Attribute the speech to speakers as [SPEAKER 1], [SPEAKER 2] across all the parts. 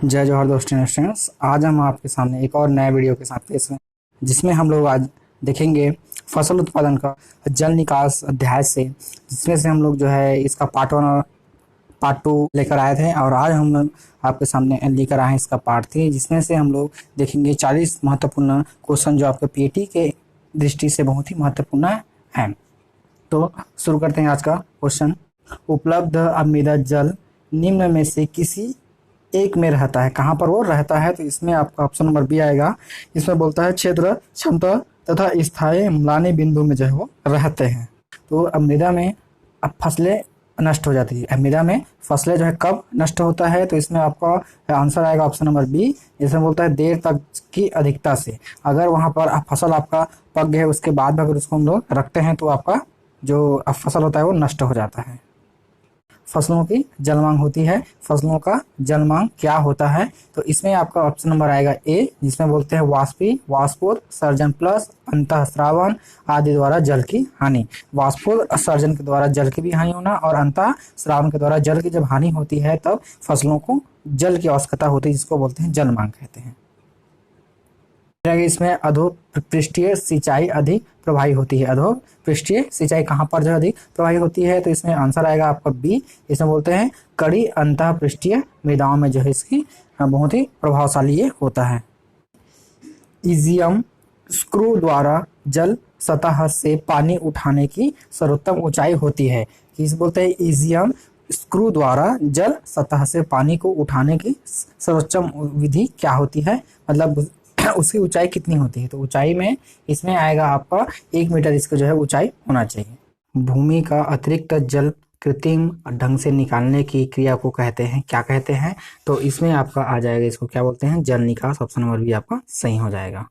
[SPEAKER 1] जय जवाहर दोस्तों स्टूडेंट्स, आज हम आपके सामने एक और नए वीडियो के साथ पेश हैं जिसमें हम लोग आज देखेंगे फसल उत्पादन का जल निकास अध्याय से, जिसमें से हम लोग जो है इसका पार्ट 1 और पार्ट 2 लेकर आए थे और आज हम आपके सामने लेकर आए हैं इसका पार्ट 3, जिसमें से हम लोग देखेंगे 40 महत्वपूर्ण क्वेश्चन जो आपके पीटी के दृष्टि से बहुत ही महत्वपूर्ण हैं। तो शुरू करते हैं आज का क्वेश्चन। उपलब्ध अमृत जल निम्न में से किसी एक में रहता है, कहाँ पर वो रहता है? तो इसमें आपका ऑप्शन नंबर बी आएगा। इसमें बोलता है क्षेत्र, क्षमता तथा स्थायी अम्लानी बिंदु में जो है वो रहते हैं। तो मृदा में अब फसलें नष्ट हो जाती है। मृदा में फसलें जो है कब नष्ट होता है? तो इसमें आपका आंसर आएगा ऑप्शन नंबर बी। इसमें बोलता है देर तक की अधिकता से। अगर वहाँ पर फसल आपका पक गया उसके बाद अगर उसको हम लोग रखते हैं तो आपका जो फसल होता है वो नष्ट हो जाता है। फसलों की जलमांग होती है। फसलों का जलमांग क्या होता है? तो इसमें आपका ऑप्शन नंबर आएगा ए, जिसमें बोलते हैं वाष्पोत्सर्जन प्लस अंतःस्रावन आदि द्वारा जल की हानि। वाष्पोत्सर्जन के द्वारा जल की भी हानि होना और अंतःस्रावन के द्वारा जल की जब हानि होती है तब फसलों को जल की आवश्यकता होती है, जिसको बोलते हैं जलमांग कहते हैं। इसमें अधोपृष्ठीय सिंचाई अधिक प्रभावी होती है। अधोपृष्ठीय सिंचाई कहाँ पर जो अधिक प्रभावी होती है? तो इसमें आंसर आएगा आपका बी। इसमें बोलते हैं कड़ी अंतःपृष्ठीय मृदाओं में जो है इसकी बहुत ही प्रभावशाली ये होता है। ईजियम स्क्रू द्वारा जल सतह से पानी उठाने की सर्वोत्तम ऊंचाई होती है। इस बोलते हैं ईजियम स्क्रू द्वारा जल सतह से पानी को उठाने की सर्वोत्तम विधि क्या होती है, मतलब उसकी ऊंचाई कितनी होती है? तो ऊंचाई में इसमें आएगा आपका 1 मीटर इसका जो है ऊंचाई होना चाहिए। भूमि का अतिरिक्त जल कृत्रिम ढंग से निकालने की क्रिया को कहते हैं, क्या कहते हैं? तो इसमें आपका आ जाएगा, इसको क्या बोलते हैं? जल निकास। ऑप्शन नंबर बी आपका सही हो जाएगा।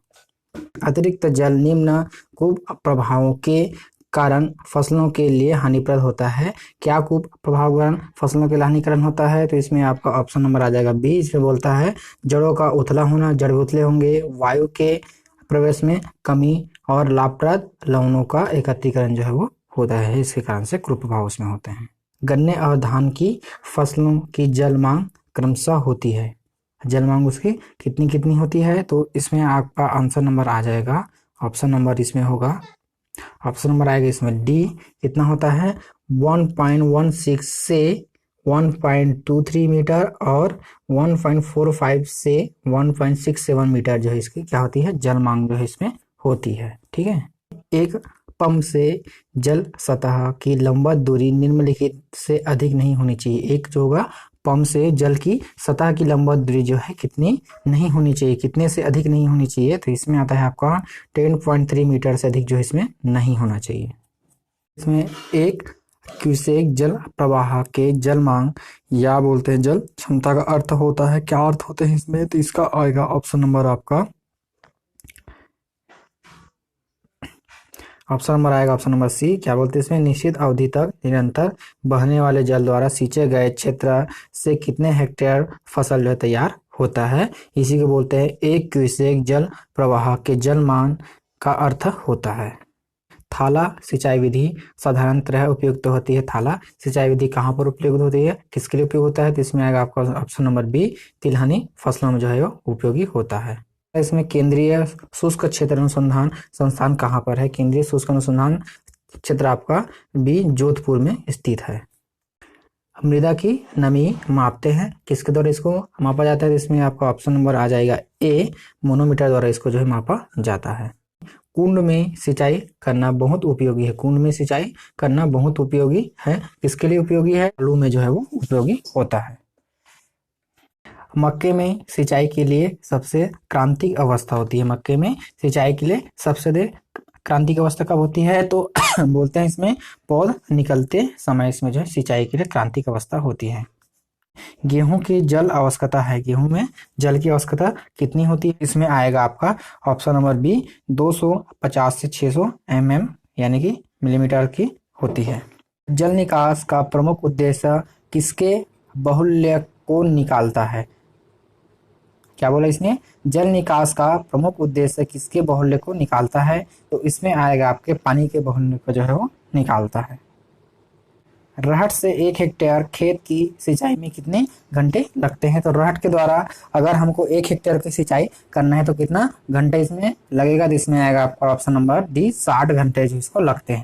[SPEAKER 1] अतिरिक्त जल निम्न कुप्रभावों के कारण फसलों के लिए हानिप्रद होता है। क्या कुप्रभाव कारण फसलों के लिए हानिकारक होता है? तो इसमें आपका ऑप्शन नंबर आ जाएगा बी। इसमें बोलता है जड़ों का उथला होना, जड़ उथले होंगे, वायु के प्रवेश में कमी और लाभप्रद लवणों का एकत्रीकरण जो है वो होता है। इसके कारण से कुप्रभाव उसमें होते हैं। गन्ने और धान की फसलों की जल मांग क्रमशः होती है। जल मांग उसकी कितनी कितनी होती है? तो इसमें आपका आंसर नंबर आ जाएगा, ऑप्शन नंबर इसमें होगा, ऑप्शन नंबर आएगा इसमें डी। कितना होता है? 1.16 से 1.23 मीटर और 1.45 से 1.67 मीटर जो है इसकी क्या होती है? जल मांग जो है इसमें होती है। ठीक है। एक पंप से जल सतह की लंबवत दूरी निम्नलिखित से अधिक नहीं होनी चाहिए। एक जो होगा पंप से जल की सतह की लंबवत दूरी जो है कितनी नहीं होनी चाहिए, कितने से अधिक नहीं होनी चाहिए? तो इसमें आता है आपका 10.3 मीटर से अधिक जो है इसमें नहीं होना चाहिए। इसमें एक क्यूसेक जल प्रवाह के जल मांग या बोलते हैं जल क्षमता का अर्थ होता है। क्या अर्थ होते हैं इसमें? तो इसका आएगा ऑप्शन नंबर आपका, ऑप्शन नंबर आएगा ऑप्शन नंबर सी। क्या बोलते हैं इसमें? निश्चित अवधि तक निरंतर बहने वाले जल द्वारा सींचे गए क्षेत्र से कितने हेक्टेयर फसल जो तैयार होता है, इसी को बोलते हैं एक क्यूसेक जल प्रवाह के जल मान का अर्थ होता है। थाला सिंचाई विधि साधारणतः उपयुक्त होती है। थाला सिंचाई विधि कहाँ पर उपयुक्त होती है, किसके लिए उपयोग होता है? तो इसमें आएगा आपका ऑप्शन नंबर बी, तिलहनी फसलों में जो है वो उपयोगी होता है। इसमें केंद्रीय शुष्क क्षेत्र अनुसंधान संस्थान कहाँ पर है? केंद्रीय शुष्क अनुसंधान क्षेत्र आपका बी जोधपुर में स्थित है। मृदा की नमी मापते हैं, किसके द्वारा इसको मापा जाता है? इसमें आपका ऑप्शन नंबर आ जाएगा ए, मोनोमीटर द्वारा इसको जो है मापा जाता है। कुंड में सिंचाई करना बहुत उपयोगी है। कुंड में सिंचाई करना बहुत उपयोगी है, किसके लिए उपयोगी है? आलू में जो है वो उपयोगी होता है। मक्के में सिंचाई के लिए सबसे क्रांतिक अवस्था होती है। मक्के में सिंचाई के लिए सबसे अधिक क्रांतिक अवस्था कब होती है? तो बोलते हैं इसमें पौध निकलते समय इसमें जो है सिंचाई के लिए क्रांतिक अवस्था होती है। गेहूं की जल आवश्यकता है। गेहूं में जल की आवश्यकता कितनी होती है? इसमें आएगा आपका ऑप्शन नंबर बी, 250 से 600 mm यानी कि मिलीमीटर की होती है। जल निकास का प्रमुख उद्देश्य किसके बाहुल्य को निकालता है? क्या बोला इसने? जल निकास का प्रमुख उद्देश्य किसके बाहुल्य को निकालता है? तो इसमें आएगा आपके पानी के बाहुल्य को जो है वो निकालता है। रहट से 1 हेक्टेयर खेत की सिंचाई में कितने घंटे लगते हैं? तो रहट के द्वारा अगर हमको 1 हेक्टेयर की सिंचाई करना है तो कितना घंटे इसमें लगेगा? तो इसमें आएगा आपका ऑप्शन नंबर डी 60 घंटे जो इसको लगते हैं।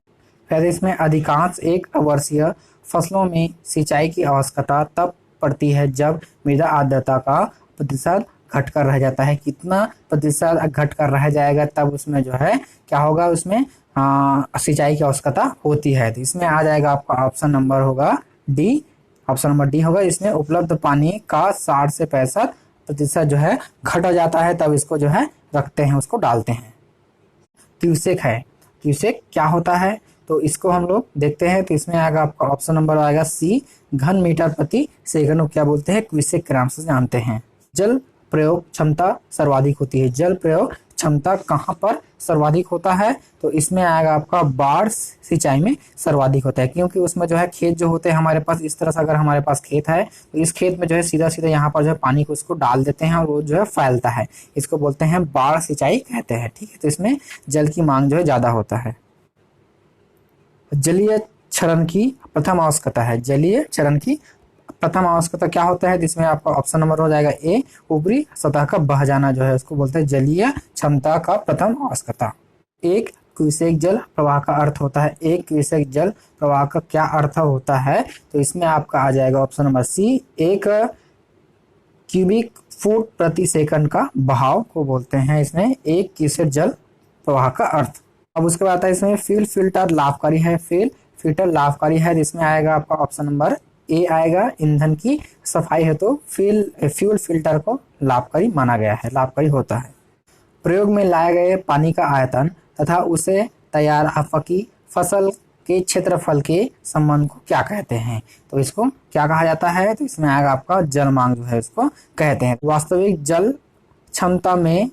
[SPEAKER 1] फिर इसमें अधिकांश एक वर्षीय फसलों में सिंचाई की आवश्यकता तब पड़ती है जब मृदा आर्द्रता का प्रतिशत घटकर रह जाता है। कितना प्रतिशत घटकर रह जाएगा तब उसमें जो है क्या होगा, उसमें सिंचाई की आवश्यकता होती है। तो इसमें आ जाएगा आपका ऑप्शन नंबर होगा डी, ऑप्शन नंबर डी होगा। इसमें उपलब्ध पानी का 60 से 65% जो है घट जाता है, तब इसको जो है रखते हैं, उसको डालते हैं। क्यूसेक है, क्यूसेक क्या होता है तो इसको हम लोग देखते हैं। तो इसमें आएगा आपका ऑप्शन नंबर आएगा सी, घन मीटर प्रति सेकंड को क्या बोलते हैं? क्यूसेक के नाम से जानते हैं। जल प्रयोग क्षमता सर्वाधिक होती है, जल प्रयोग क्षमता कहाँ पर सर्वाधिक होता है? तो इसमें आएगा आपका बाढ़ सिंचाई में सर्वाधिक होता है, क्योंकि उसमें जो है खेत जो होते हैं हमारे पास, इस तरह से अगर हमारे पास खेत है तो इस खेत में जो है सीधा सीधा यहाँ पर जो है पानी को उसको डाल देते हैं और वो जो है फैलता है, इसको बोलते हैं बाढ़ सिंचाई कहते हैं। ठीक है, तो इसमें जल की मांग जो है ज्यादा होता है। जलीय क्षरण की प्रथम आवश्यकता है, जलीय क्षरण की प्रथम आवश्यकता क्या होता है? जिसमें आपका ऑप्शन नंबर हो जाएगा ए, ऊपरी सतह का बह जाना जो है उसको बोलते हैं जलीय क्षमता का प्रथम आवश्यकता। एक क्यूसेक जल प्रवाह का अर्थ होता है, एक क्यूसेक जल प्रवाह का क्या अर्थ होता है? तो इसमें आपका आ जाएगा option number C, 1 cubic foot प्रति सेकंड का बहाव को बोलते हैं इसमें 1 क्यूसेक जल प्रवाह का अर्थ। अब उसके बाद आता है इसमें फ्यूल फिल्टर लाभकारी है, फ्यूल फिल्टर लाभकारी है। इसमें आएगा आपका ऑप्शन नंबर ए आएगा, ईंधन की सफाई है तो फ्यूल फिल्टर को लाभकारी माना गया है, लाभकारी होता है। प्रयोग में लाए गए पानी का आयतन तथा उसे तैयार आपकी फसल के क्षेत्रफल के संबंध को क्या कहते हैं? तो इसको क्या कहा जाता है? तो इसमें आएगा आपका जल मांग जो है इसको कहते हैं। वास्तविक जल क्षमता में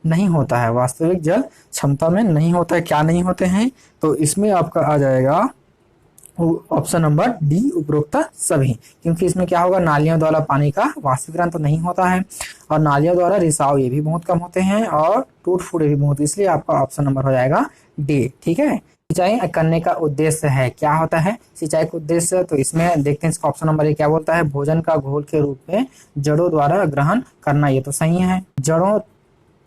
[SPEAKER 1] नहीं होता है, वास्तविक जल क्षमता में नहीं होता है। क्या नहीं होते हैं? तो इसमें आपका आ जाएगा ऑप्शन नंबर डी, उपरोक्त सभी, क्योंकि इसमें क्या होगा, नालियों द्वारा पानी का वाष्पीकरण तो नहीं होता है और नालियों द्वारा रिसाव ये भी बहुत कम होते हैं और टूट फूट भी बहुत, इसलिए आपका ऑप्शन नंबर हो जाएगा डी। ठीक है, सिंचाई करने का उद्देश्य है, क्या होता है सिंचाई का उद्देश्य? तो इसमें देखते हैं इसका ऑप्शन नंबर ए क्या बोलता है, भोजन का घोल के रूप में जड़ों द्वारा ग्रहण करना, ये तो सही है। जड़ों,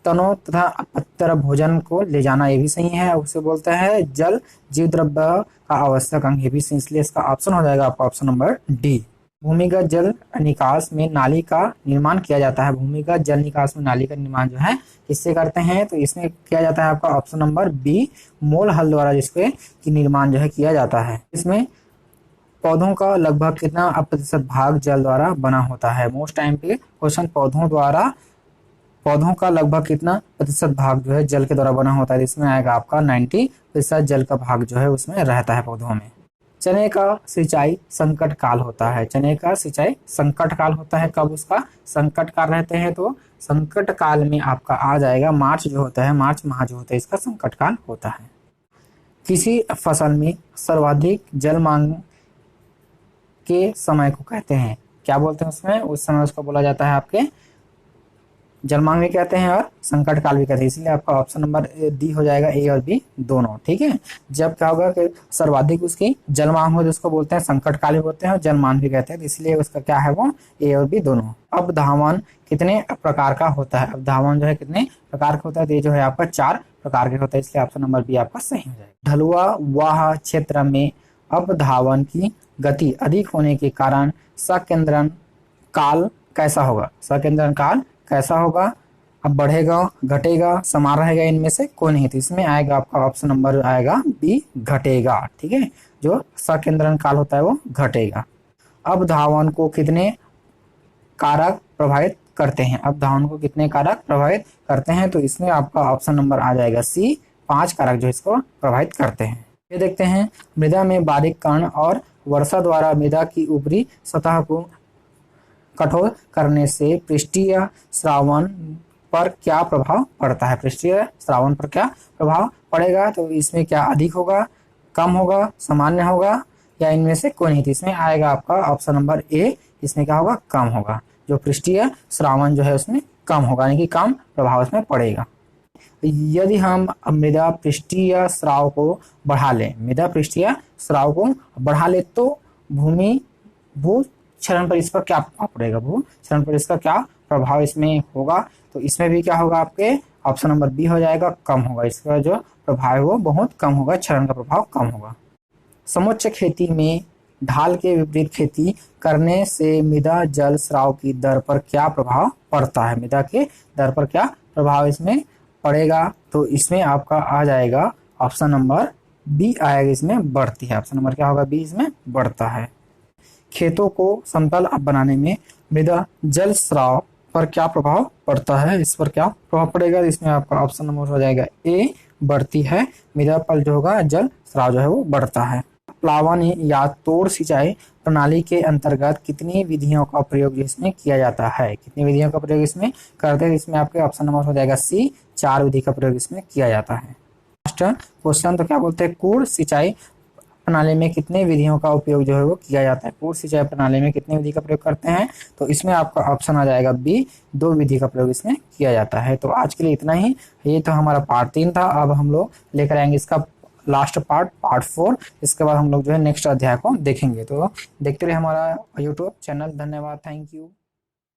[SPEAKER 1] तनों तथा अपत्य भोजन को ले जाना, ये भी सही है। उसे बोलते हैं जल जीव द्रव्य का आवश्यक अंग, ये भी सही, इसलिए इसका ऑप्शन हो जाएगा आपका ऑप्शन नंबर डी। भूमिगत जल निकास में नाली का निर्माण किया जाता है, भूमिगत जल निकास में नाली का निर्माण जो है किससे करते हैं? तो इसमें किया जाता है आपका ऑप्शन नंबर बी, मोल हल द्वारा जिसके की निर्माण जो है किया जाता है। इसमें पौधों का लगभग कितना प्रतिशत भाग जल द्वारा बना होता है? मोस्ट टाइम पे क्वेश्चन, पौधों का लगभग कितना प्रतिशत भाग जो है जल के द्वारा बना होता है? इसमें आएगा आपका 90% जल का भाग जो है उसमें रहता है पौधों में। चने का सिंचाई संकट काल होता है, चने का सिंचाई संकट काल होता है, कब उसका संकट काल रहते हैं? तो संकट काल में आपका आ जाएगा मार्च जो होता है, मार्च माह जो होता है इसका संकट काल होता है। किसी फसल में सर्वाधिक जल मांग के समय को कहते हैं, क्या बोलते हैं उसमें? उस समय उसको बोला जाता है आपके जल मांग भी कहते हैं और संकट काल भी कहते हैं, इसलिए आपका ऑप्शन नंबर डी हो जाएगा, ए और बी दोनों। ठीक है, जब क्या होगा कि सर्वाधिक उसकी जल मांग हो तो उसको बोलते हैं संकट काल भी बोलते हैं और जल मांग भी कहते हैं, इसलिए उसका क्या है वो ए और बी दोनों। अब धावन कितने प्रकार का होता है? अब धावन जो है कितने प्रकार का होता है? तो ये जो है आपका 4 प्रकार के होता है, इसलिए ऑप्शन नंबर बी आपका सही हो जाएगा। ढलुआ वाह क्षेत्र में अब धावन की गति अधिक होने के कारण सकेंद्रण काल कैसा होगा? सकेंद्रण काल कैसा होगा? अब बढ़ेगा, घटेगा, समान रहेगा, इनमें से कोई नहीं, तो इसमें आएगा आपका ऑप्शन नंबर आएगा बी, घटेगा। ठीक है, जो सकेंद्रण काल होता है वो घटेगा। अब धावन को कितने कारक प्रभावित करते हैं? अब धावन को कितने कारक प्रभावित करते हैं? तो इसमें आपका ऑप्शन नंबर आ जाएगा सी, 5 कारक जो इसको प्रभावित करते हैं। ये देखते हैं, मृदा में बारीक कण और वर्षा द्वारा मृदा की ऊपरी सतह को कठोर करने से पृष्ठीय स्रावन पर क्या प्रभाव पड़ता है? पृष्ठीय स्रावन पर क्या प्रभाव पड़ेगा? तो इसमें क्या अधिक होगा, कम होगा, सामान्य होगा या इनमें से कोई नहीं? तो इसमें आएगा आपका ऑप्शन नंबर ए, इसमें क्या होगा, कम होगा। जो पृष्ठीय स्रावन जो है उसमें कम होगा, यानी कि कम प्रभाव इसमें पड़ेगा। यदि हम मृदा पृष्ठीय स्राव को बढ़ा लें, मृदा पृष्ठीय स्राव को बढ़ा ले तो भूमि भू क्षरण पर इस पर क्या प्रभाव पड़ेगा, भू क्षरण पर इसका क्या प्रभाव इसमें होगा, तो इसमें भी क्या होगा आपके ऑप्शन नंबर बी हो जाएगा, कम होगा। इसका जो प्रभाव है वो बहुत कम होगा, क्षरण का प्रभाव कम होगा। समुच्चय खेती में ढाल के विपरीत खेती करने से मृदा जल स्राव की दर पर क्या प्रभाव पड़ता है, मृदा के दर पर क्या प्रभाव इसमें पड़ेगा, तो इसमें आपका आ जाएगा ऑप्शन नंबर बी आएगा, इसमें बढ़ती है। ऑप्शन नंबर क्या होगा, बी इसमें बढ़ता है। खेतों को समतल बनाने में मृदा जल स्राव पर क्या प्रभाव पड़ता है, इस पर क्या प्रभाव पड़ेगा, इसमें आपका ऑप्शन नंबर हो जाएगा ए, बढ़ती है। मृदा पर जो होगा जल स्राव जो है वो बढ़ता है। प्लावन या तोड़ सिंचाई प्रणाली के अंतर्गत कितनी विधियों का प्रयोग इसमें किया जाता है, कितनी विधियों का प्रयोग इसमें करते हैं, इसमें आपके ऑप्शन नंबर हो जाएगा सी, 4 विधि का प्रयोग इसमें किया जाता है। लास्ट क्वेश्चन तो क्या बोलते हैं, कुड़ सिंचाई प्रणाली में कितने विधियों का उपयोग जो है वो किया जाता है, कुड़ सिंचाई प्रणाली में कितनी विधि का प्रयोग करते हैं, तो इसमें आपका ऑप्शन आ जाएगा बी, 2 विधि का प्रयोग इसमें किया जाता है। तो आज के लिए इतना ही, ये तो हमारा पार्ट 3 था। अब हम लोग लेकर आएंगे इसका लास्ट पार्ट 4। इसके बाद हम लोग जो है नेक्स्ट अध्याय को देखेंगे। तो देखते रहे हमारा यूट्यूब चैनल। धन्यवाद, थैंक यू।